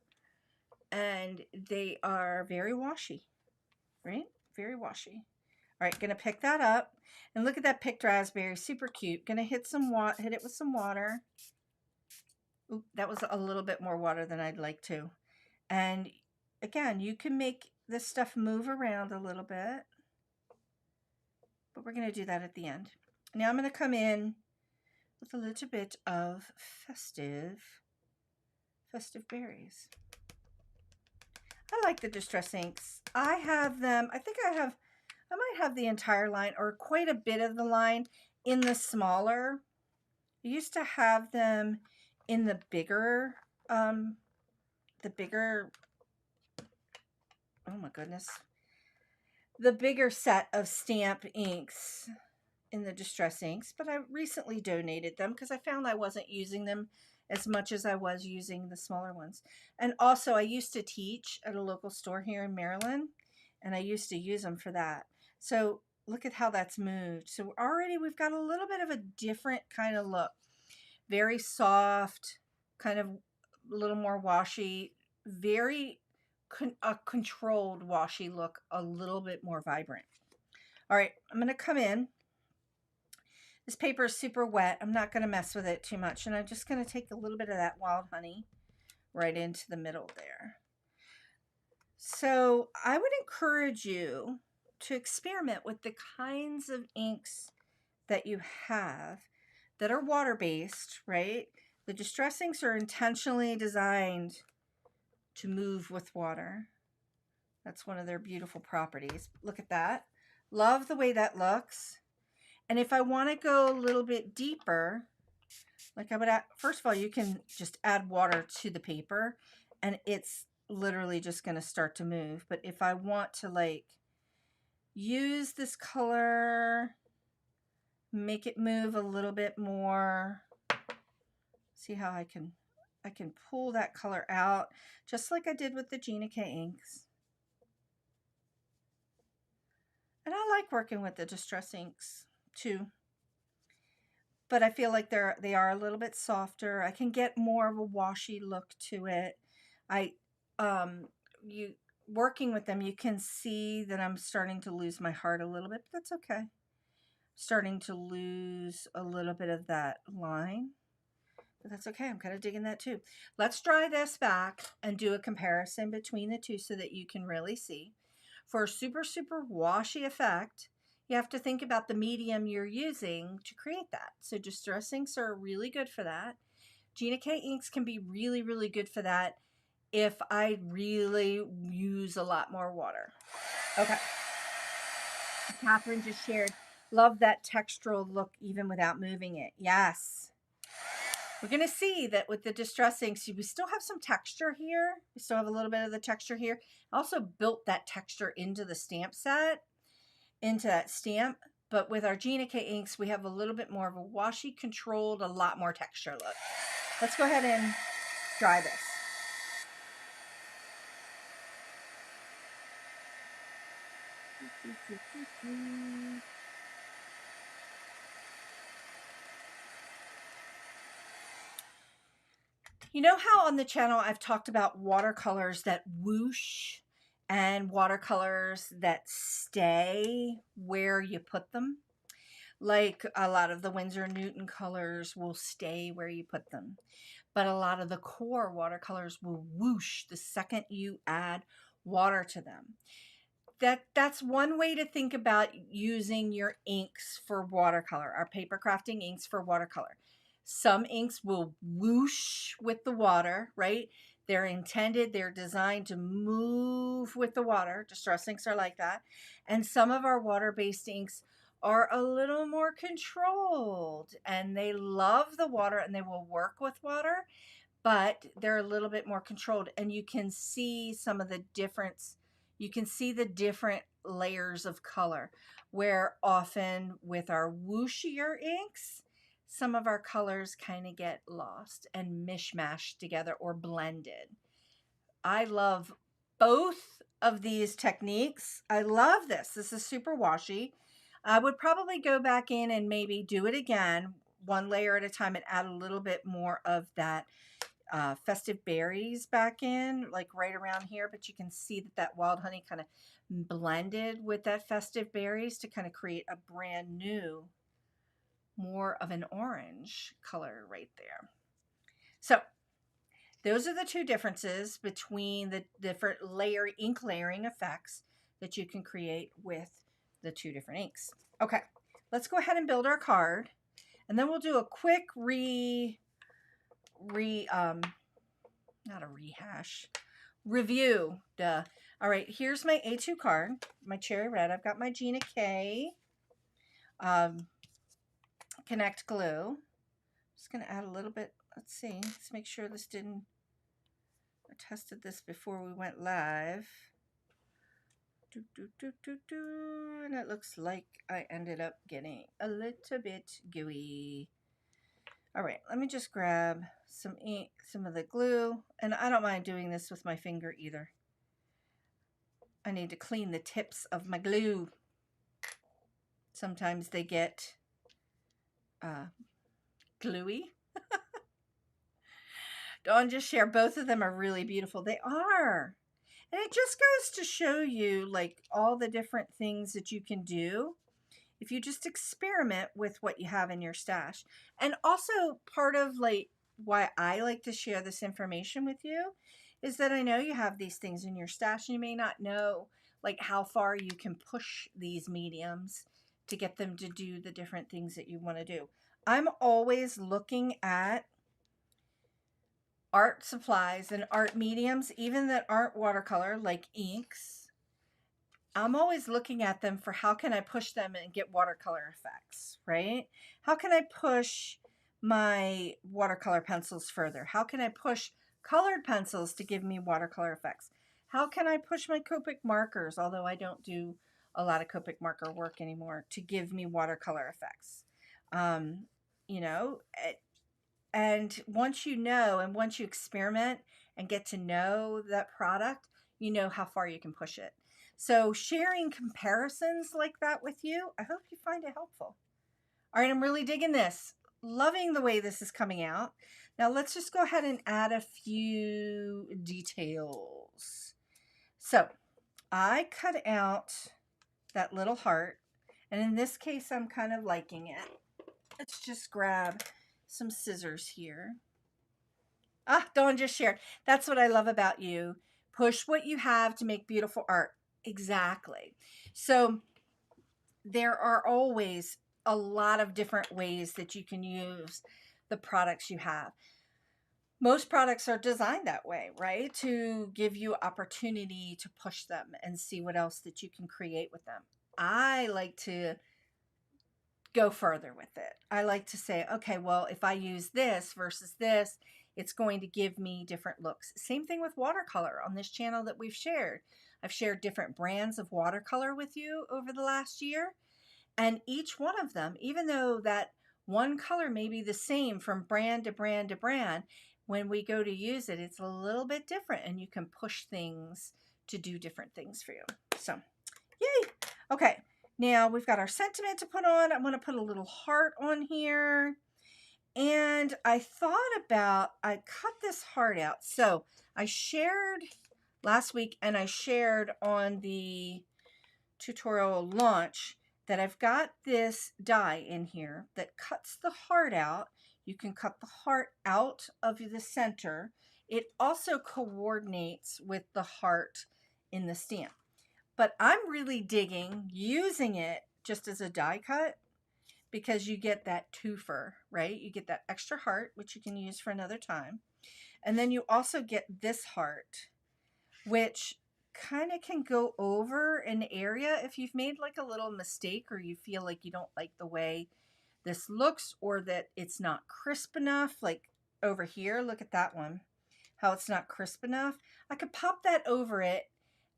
and they are very washy, right? Very washy. All right, gonna pick that up, and look at that picked raspberry, super cute. Gonna hit it with some water. Oop, that was a little bit more water than I'd like to. And again, you can make this stuff move around a little bit, but we're gonna do that at the end. Now I'm gonna come in with a little bit of festive berries. I like the distress inks. I have them, I might have the entire line or quite a bit of the line in the smaller. I used to have them in the bigger, oh my goodness, the bigger set of stamp inks. in the distress inks, but I recently donated them because I found I wasn't using them as much as I was using the smaller ones. And also I used to teach at a local store here in Maryland, and I used to use them for that. So look at how that's moved. So already we've got a little bit of a different kind of look. Very soft, kind of a little more washy, very a controlled washy look, a little bit more vibrant. All right, I'm going to come in. This paper is super wet. I'm not going to mess with it too much. And I'm just going to take a little bit of that wild honey right into the middle there. So I would encourage you to experiment with the kinds of inks that you have that are water-based, right? The distress inks are intentionally designed to move with water. That's one of their beautiful properties. Look at that. Love the way that looks. And if I want to go a little bit deeper, like I would add, first of all, you can just add water to the paper and it's literally just going to start to move. But if I want to like use this color, make it move a little bit more, see how I can pull that color out just like I did with the Gina K inks. And I like working with the distress inks too, but I feel like they are a little bit softer. I can get more of a washy look to it. You working with them, you can see that I'm starting to lose my heart a little bit, but that's okay. Starting to lose a little bit of that line, but that's okay. I'm kind of digging that too. Let's dry this back and do a comparison between the two so that you can really see. For a super, super washy effect, you have to think about the medium you're using to create that. So distress inks are really good for that. Gina K inks can be really, really good for that if I really use a lot more water. Okay. Catherine just shared, love that textural look even without moving it. Yes. We're going to see that with the distress inks, we still have some texture here. We still have a little bit of the texture here. I also built that texture into the stamp set, into that stamp. But with our Gina K inks, we have a little bit more of a washy, controlled, a lot more texture look. Let's go ahead and dry this. You know how on the channel I've talked about watercolors that whoosh and watercolors that stay where you put them? Like a lot of the Winsor Newton colors will stay where you put them, but a lot of the core watercolors will whoosh the second you add water to them. That's one way to think about using your inks for watercolor, our paper crafting inks for watercolor. Some inks will whoosh with the water, right? They're designed to move with the water. Distress inks are like that. And some of our water-based inks are a little more controlled and they love the water and they will work with water, but they're a little bit more controlled. And you can see some of the difference. You can see the different layers of color, where often with our whooshier inks, some of our colors kind of get lost and mishmashed together or blended. I love both of these techniques. I love this. This is super washy. I would probably go back in and maybe do it again, one layer at a time, and add a little bit more of that festive berries back in, like right around here. But you can see that that wild honey kind of blended with that festive berries to kind of create a brand new, more of an orange color right there. So those are the two differences between the different ink layering effects that you can create with the two different inks. Okay, let's go ahead and build our card, and then we'll do a quick not a rehash, review. Duh. All right, here's my A2 card, my cherry red. I've got my Gina K Connect glue. Just going to add a little bit. Let's see. Let's make sure this didn't. I tested this before we went live. And it looks like I ended up getting a little bit gooey. All right, let me just grab some ink, some of the glue, and I don't mind doing this with my finger either. I need to clean the tips of my glue. Sometimes they get gluey. Dawn just shared both of them are really beautiful. They are. And it just goes to show you like all the different things that you can do if you just experiment with what you have in your stash. And also part of like why I like to share this information with you is that I know you have these things in your stash and you may not know like how far you can push these mediums to get them to do the different things that you want to do. I'm always looking at art supplies and art mediums, even that aren't watercolor, like inks. I'm always looking at them for how can I push them and get watercolor effects, right? How can I push my watercolor pencils further? How can I push colored pencils to give me watercolor effects? How can I push my Copic markers, although I don't do a lot of Copic marker work anymore, to give me watercolor effects? You know, and once you know, and once you experiment and get to know that product, you know how far you can push it. So sharing comparisons like that with you, I hope you find it helpful. All right, I'm really digging this. Loving the way this is coming out. Now let's just go ahead and add a few details. So I cut out that little heart, and in this case, I'm kind of liking it. Let's just grab some scissors here. Ah, Dawn just shared. That's what I love about you. Push what you have to make beautiful art. Exactly. So there are always a lot of different ways that you can use the products you have. Most products are designed that way, right? To give you opportunity to push them and see what else that you can create with them. I like to go further with it. I like to say, okay, well, if I use this versus this, it's going to give me different looks. Same thing with watercolor on this channel that we've shared. I've shared different brands of watercolor with you over the last year. And each one of them, even though that one color may be the same from brand to brand to brand, when we go to use it, it's a little bit different and you can push things to do different things for you. So, yay. Okay. Now we've got our sentiment to put on. I'm going to put a little heart on here. And I thought about, I cut this heart out. So I shared last week and I shared on the tutorial launch that I've got this die in here that cuts the heart out. You can cut the heart out of the center. It also coordinates with the heart in the stamp. But I'm really digging using it just as a die cut because you get that twofer, right? You get that extra heart, which you can use for another time. And then you also get this heart, which kind of can go over an area if you've made like a little mistake or you feel like you don't like the way this looks or that it's not crisp enough. Like over here, look at that one, how it's not crisp enough. I could pop that over it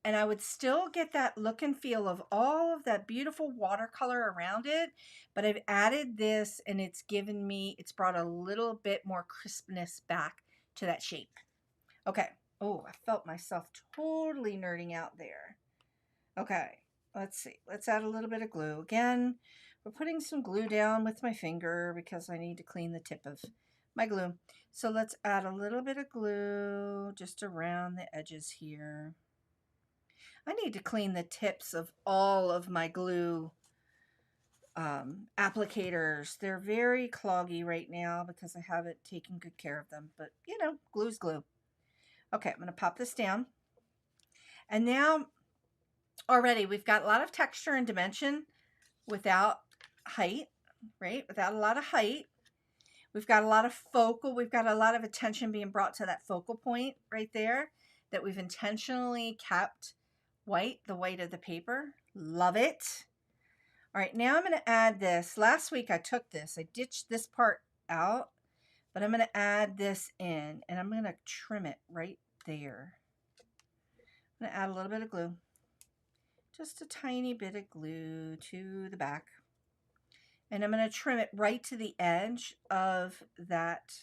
and I would still get that look and feel of all of that beautiful watercolor around it. But I've added this and it's given me, it's brought a little bit more crispness back to that shape. Okay. Oh, I felt myself totally nerding out there. Okay. Let's see. Let's add a little bit of glue. Again, we're putting some glue down with my finger because I need to clean the tip of my glue. So let's add a little bit of glue just around the edges here. I need to clean the tips of all of my glue applicators. They're very cloggy right now because I haven't taken good care of them. But, you know, glue's glue. Okay, I'm going to pop this down. And now, already, we've got a lot of texture and dimension without height, right? Without a lot of height. We've got a lot of focal. We've got a lot of attention being brought to that focal point right there that we've intentionally kept white, the white of the paper. Love it. All right, now I'm going to add this. Last week I took this. I ditched this part out, but I'm going to add this in, and I'm going to trim it right there. I'm going to add a little bit of glue just a tiny bit of glue to the back. And I'm going to trim it right to the edge of that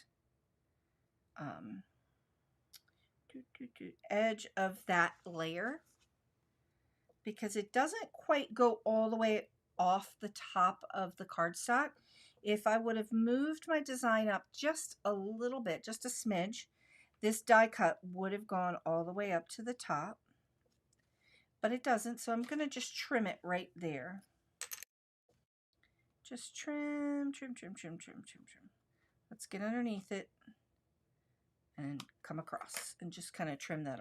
edge of that layer, because it doesn't quite go all the way off the top of the cardstock. If I would have moved my design up just a little bit, just a smidge, this die cut would have gone all the way up to the top, but it doesn't, so I'm going to just trim it right there. Just trim, trim, trim, trim, trim, trim, trim. Let's get underneath it and come across and just kind of trim that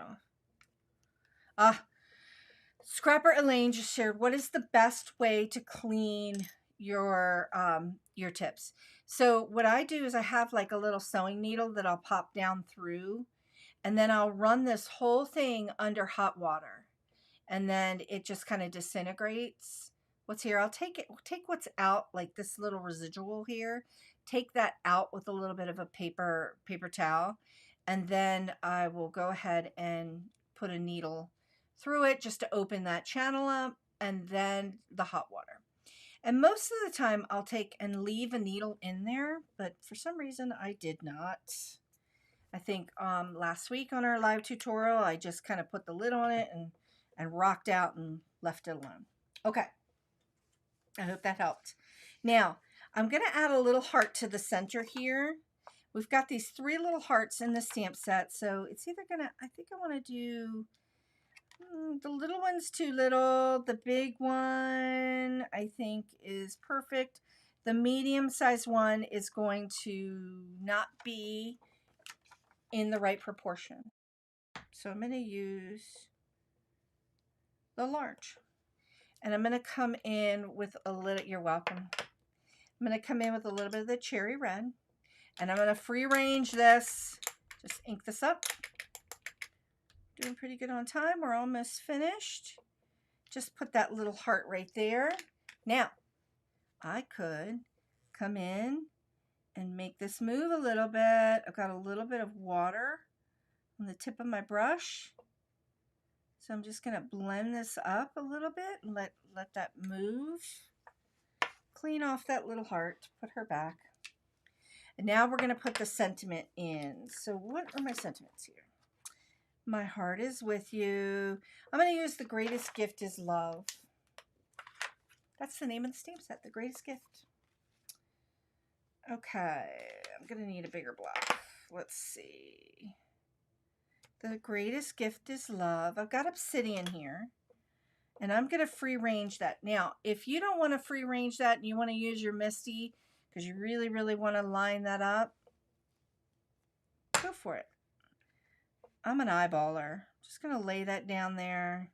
off. Scrapper Elaine just shared, what is the best way to clean your tips? So what I do is I have like a little sewing needle that I'll pop down through, and then I'll run this whole thing under hot water, and then it just kind of disintegrates what's here. I'll take what's out, like this little residual here, take that out with a little bit of a paper towel, and then I will go ahead and put a needle through it just to open that channel up, and then the hot water. And most of the time I'll take and leave a needle in there, but for some reason I did not. I think last week on our live tutorial I just kind of put the lid on it and rocked out and left it alone. Okay, I hope that helped. Now I'm going to add a little heart to the center here. We've got these 3 little hearts in the stamp set, so it's either going to, I think I want to do the little one's too little. The big one I think is perfect. The medium-sized one is going to not be in the right proportion. So I'm going to use the large. And I'm going to come in with a little, you're welcome. I'm going to come in with a little bit of the cherry red. And I'm going to free range this. Just ink this up. Doing pretty good on time. We're almost finished. Just put that little heart right there. Now, I could come in and make this move a little bit. I've got a little bit of water on the tip of my brush. So I'm just going to blend this up a little bit and let that move. Clean off that little heart, put her back. And now we're going to put the sentiment in. So what are my sentiments here? My heart is with you. I'm going to use The Greatest Gift is Love. That's the name of the stamp set, The Greatest Gift. Okay, I'm going to need a bigger block. Let's see. The Greatest Gift is Love. I've got Obsidian here. And I'm going to free range that. Now, if you don't want to free range that and you want to use your Misti because you really, really want to line that up, go for it. I'm an eyeballer. Just going to lay that down there.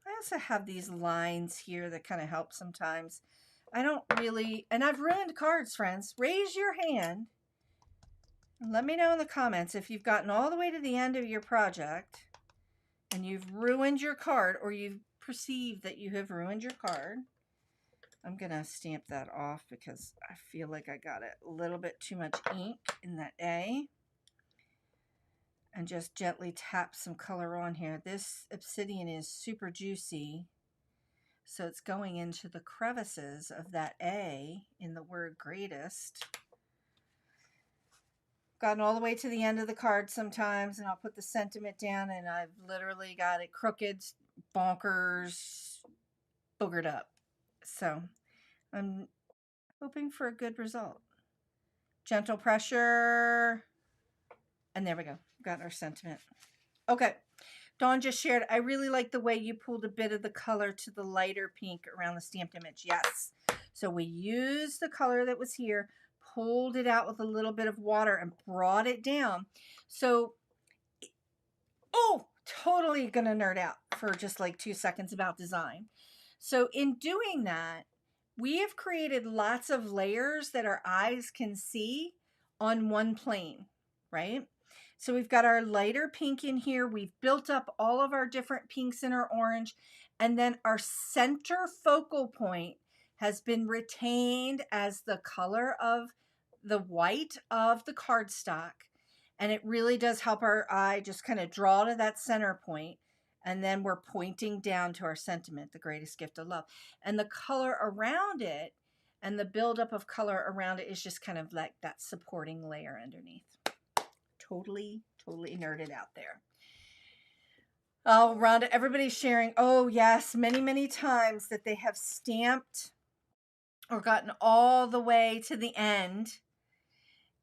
I also have these lines here that kind of help sometimes. I don't really, and I've ruined cards, friends. Raise your hand and let me know in the comments if you've gotten all the way to the end of your project and you've ruined your card, or you've perceived that you have ruined your card. I'm going to stamp that off because I feel like I got a little bit too much ink in that A. And just gently tap some color on here. This Obsidian is super juicy, so it's going into the crevices of that A in the word greatest. Gotten all the way to the end of the card sometimes, and I'll put the sentiment down, and I've literally got it crooked, bonkers, boogered up. So I'm hoping for a good result. Gentle pressure, and there we go. Got our sentiment. Okay, Dawn just shared, I really like the way you pulled a bit of the color to the lighter pink around the stamped image. Yes. So we used the color that was here, pulled it out with a little bit of water and brought it down. So, oh, totally going to nerd out for just like 2 seconds about design. So in doing that, we have created lots of layers that our eyes can see on one plane, right? So we've got our lighter pink in here. We've built up all of our different pinks in our orange. And then our center focal point has been retained as the color of the white of the cardstock. And it really does help our eye just kind of draw to that center point. And then we're pointing down to our sentiment, the greatest gift of love. And the color around it and the buildup of color around it is just kind of like that supporting layer underneath. Totally nerded out there. Oh, Rhonda, everybody's sharing. Oh, yes, many times that they have stamped or gotten all the way to the end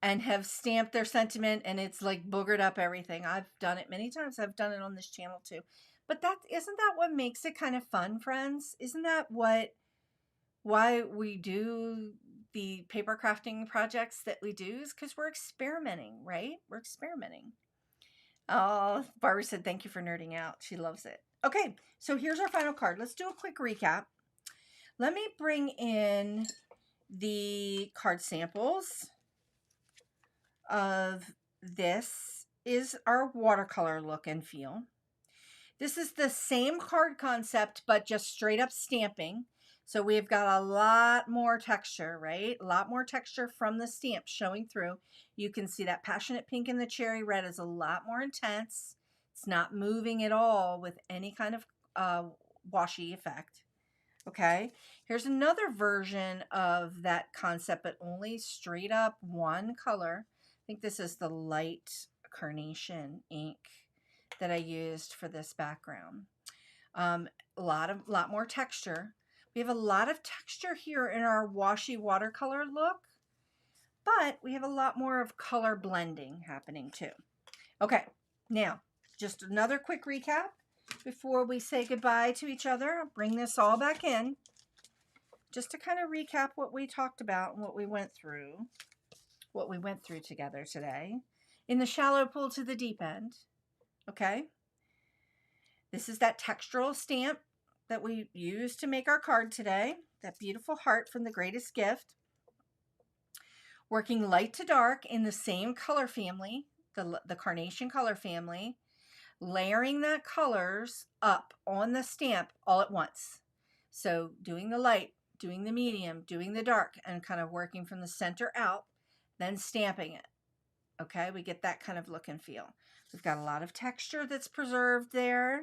and have stamped their sentiment and it's like boogered up everything. I've done it many times. I've done it on this channel too. But isn't that what makes it kind of fun, friends? Isn't that why we do the paper crafting projects that we do? Is because we're experimenting, right? We're experimenting. Oh, Barbara said, thank you for nerding out. She loves it. Okay, so here's our final card. Let's do a quick recap. Let me bring in the card samples of this. Is our watercolor look and feel. This is the same card concept, but just straight up stamping. So we've got a lot more texture, right? A lot more texture from the stamp showing through. You can see that passionate pink and the cherry red is a lot more intense. It's not moving at all with any kind of washy effect. Okay, here's another version of that concept, but only straight up one color. I think this is the light Carnation ink that I used for this background. A lot more texture. We have a lot of texture here in our washy watercolor look, but we have a lot more of color blending happening too. Okay, now just another quick recap before we say goodbye to each other. I'll bring this all back in just to kind of recap what we talked about and what we went through together today in the shallow pool to the deep end. Okay, this is that textural stamp that we used to make our card today, that beautiful heart from the greatest gift. Working light to dark in the same color family, the Carnation color family, layering that colors up on the stamp all at once. So doing the light, doing the medium, doing the dark, and kind of working from the center out, then stamping it. Okay, we get that kind of look and feel. We've got a lot of texture that's preserved there.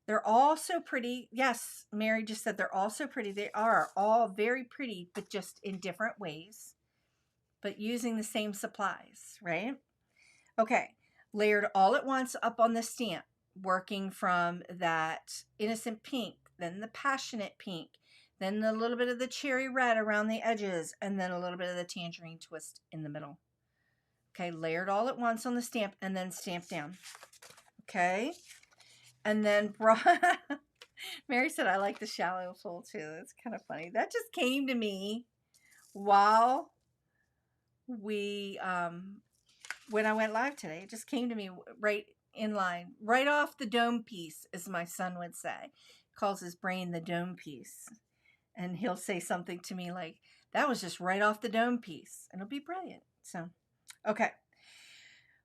They're all so pretty. Yes, Mary just said they're all so pretty. They are all very pretty, but just in different ways, but using the same supplies, right? Okay, layered all at once up on the stamp, working from that innocent pink, then the passionate pink, then a little bit of the cherry red around the edges, and then a little bit of the tangerine twist in the middle. Okay, layered all at once on the stamp and then stamped down. Okay, and then Mary said, I like the shallow full too. That's kind of funny. That just came to me while we, when I went live today. It just came to me right in line, right off the dome piece, as my son would say. Calls his brain the dome piece. And he'll say something to me like, that was just right off the dome piece. And it'll be brilliant. So, okay.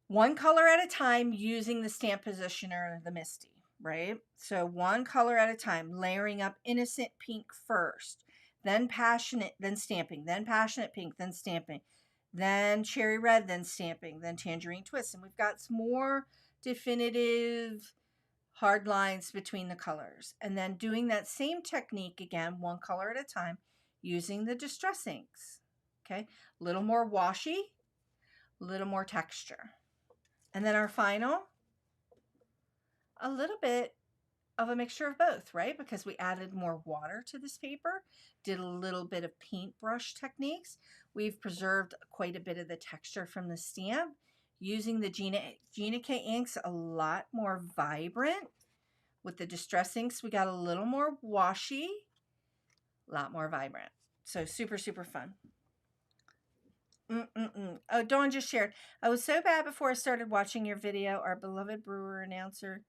One color at a time using the stamp positioner, the Misti, right? So one color at a time, layering up innocent pink first, then passionate, then stamping, then passionate pink, then stamping, then cherry red, then stamping, then tangerine twist. And we've got some more definitive hard lines between the colors. And then doing that same technique again, one color at a time, using the distress inks. Okay, a little more washy, a little more texture. And then our final, a little bit of a mixture of both, right? Because we added more water to this paper, did a little bit of paintbrush techniques. We've preserved quite a bit of the texture from the stamp. Using the Gina K inks, a lot more vibrant. With the distress inks, we got a little more washy, a lot more vibrant. So super, super fun. Oh, Dawn just shared. I was so bad before I started watching your video. Our beloved brewer announcer,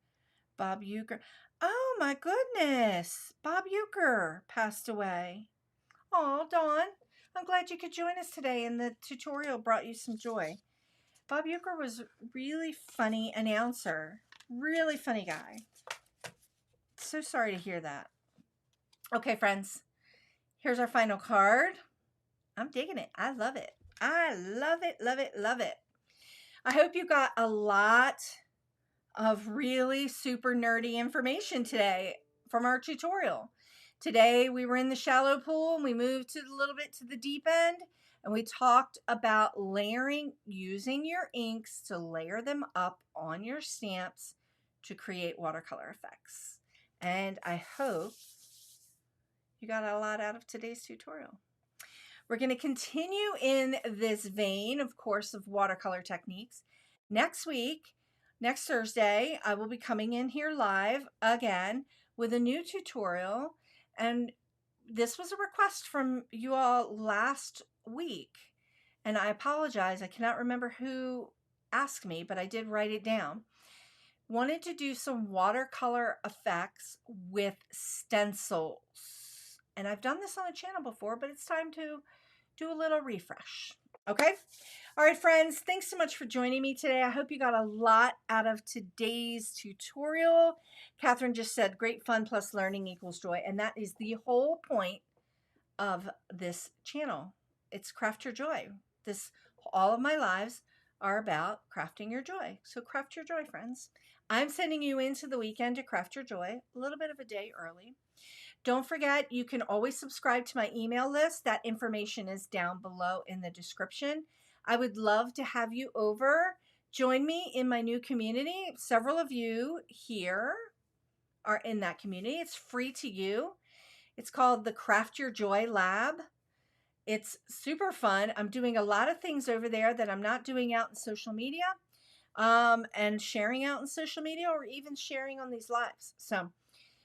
Bob Euchre. Oh my goodness. Bob Euchre passed away. Oh, Dawn. I'm glad you could join us today and the tutorial brought you some joy. Bob Euchre was really funny announcer. Really funny guy. So sorry to hear that. Okay, friends. Here's our final card. I'm digging it. I love it. I love it, love it, love it. I hope you got a lot of really super nerdy information today from our tutorial. Today we were in the shallow pool and we moved to a little bit to the deep end, and we talked about layering, using your inks to layer them up on your stamps to create watercolor effects. And I hope you got a lot out of today's tutorial. We're going to continue in this vein, of course, of watercolor techniques. Next week, next Thursday, I will be coming in here live again with a new tutorial. And this was a request from you all last week. And I apologize, I cannot remember who asked me, but I did write it down. Wanted to do some watercolor effects with stencils. And I've done this on the channel before, but it's time to do a little refresh. Okay. All right, friends, thanks so much for joining me today. I hope you got a lot out of today's tutorial. Catherine just said great fun plus learning equals joy. And that is the whole point of this channel. It's craft your joy. All of my lives are about crafting your joy. So craft your joy, friends. I'm sending you into the weekend to craft your joy a little bit of a day early. Don't forget, you can always subscribe to my email list. That information is down below in the description. I would love to have you over. Join me in my new community. Several of you here are in that community. It's free to you. It's called the Craft Your Joy Lab. It's super fun. I'm doing a lot of things over there that I'm not doing out in social media, and sharing out in social media, or even sharing on these lives. So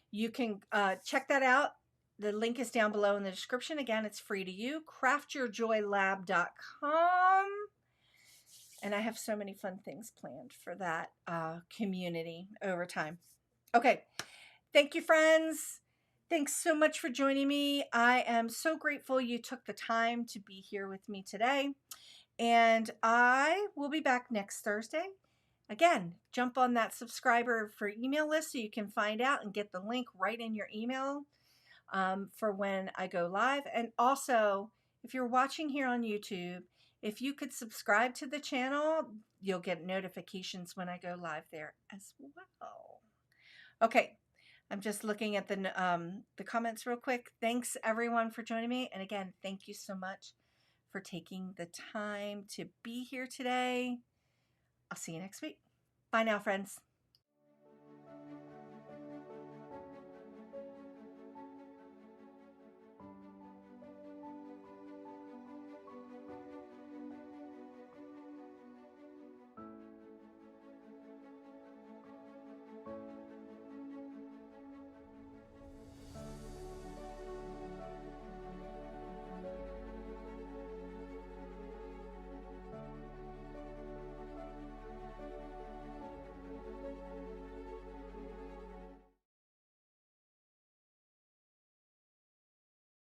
you can check that out. The link is down below in the description. Again, it's free to you. craftyourjoylab.com. And I have so many fun things planned for that community over time. Okay. Thank you, friends. Thanks so much for joining me. I am so grateful you took the time to be here with me today. And I will be back next Thursday. Again, jump on that subscriber for email list so you can find out and get the link right in your email for when I go live. And also, if you're watching here on YouTube, if you could subscribe to the channel, you'll get notifications when I go live there as well. Okay, I'm just looking at the comments real quick. Thanks everyone for joining me. And again, thank you so much for taking the time to be here today. I'll see you next week. Bye now, friends.